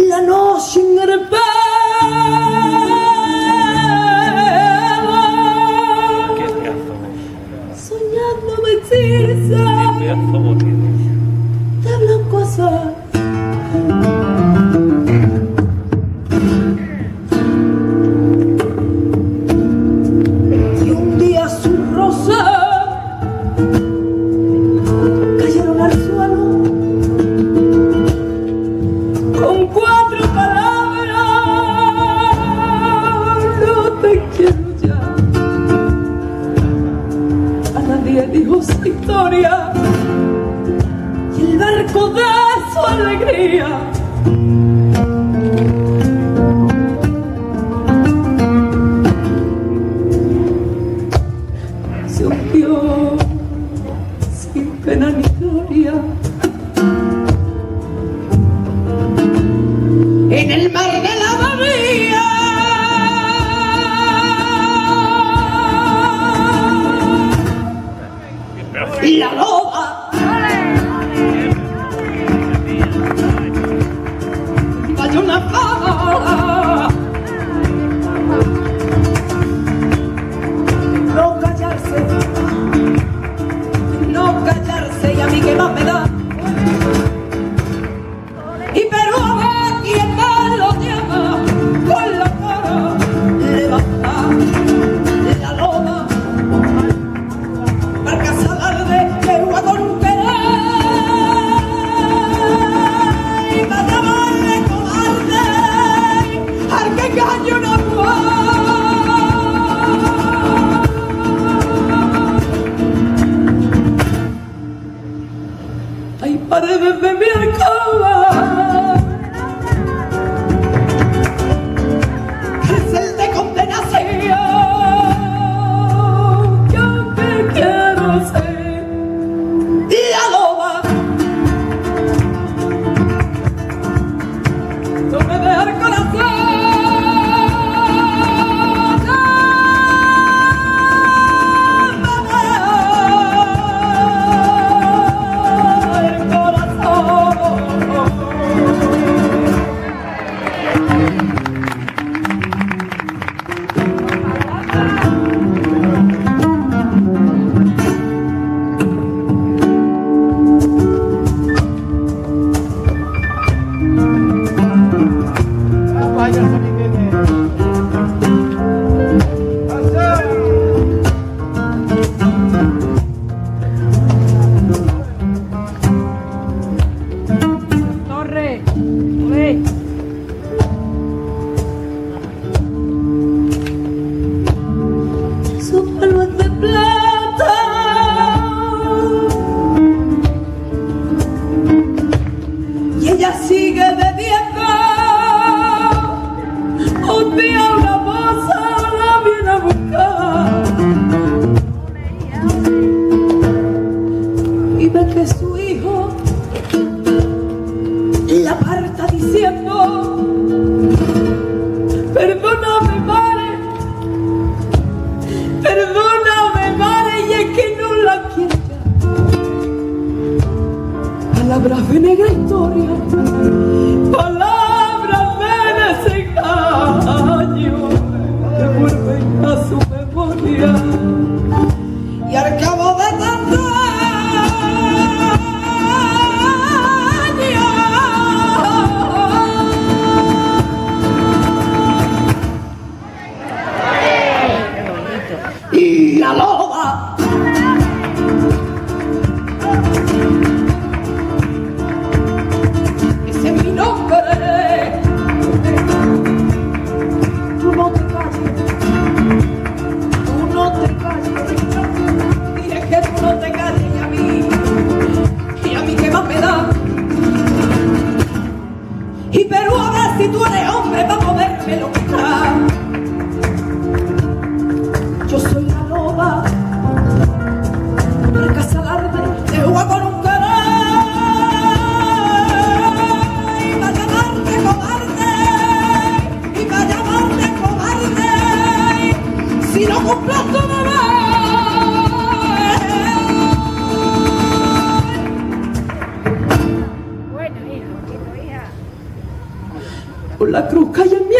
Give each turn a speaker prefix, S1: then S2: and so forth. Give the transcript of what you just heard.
S1: La noche en el pelo, soñando vestirse de blanco azul. Y un día su rosa cayeron al suelo con 4 palabras: no te quiero ya. A nadie dijo su historia y el barco de su alegría se hundió sin pena ni gloria en el mar de la bahía. La loba cayó una fama. No callarse, y a mí que más me da. Y Perú a ver quién más lo llama con la cara levanta. La loba marca salarde Perú a con querer y va a llamarle cobarde al que calle una mujer. Hay paredes de mi alcoba, cárcel de condenación. Yo que quiero ser la loba, no me deja el corazón. Su pelo es de plata y ella sigue bebiendo. Un día una moza la viene a buscar y ve que su hijo la aparta diciendo: perdóname, madre, perdóname, madre, y es que no la quiero ya. Palabras de negra historia, palabras de desengaño que vuelven a su memoria. Y al cabo de tantos años, y la loba ese es mi nombre. Tú no te calles, tú no te calles, y es que tú no te calles, y a mí qué más me da. Y Perú, a ver si tú eres hombre para podérmelo quitar. Yo soy la loba, marca salarde, te juega con un querer y va a llamarte cobarde, y va a llamarte cobarde si no cumplas tu deber. con la cruz cae en mi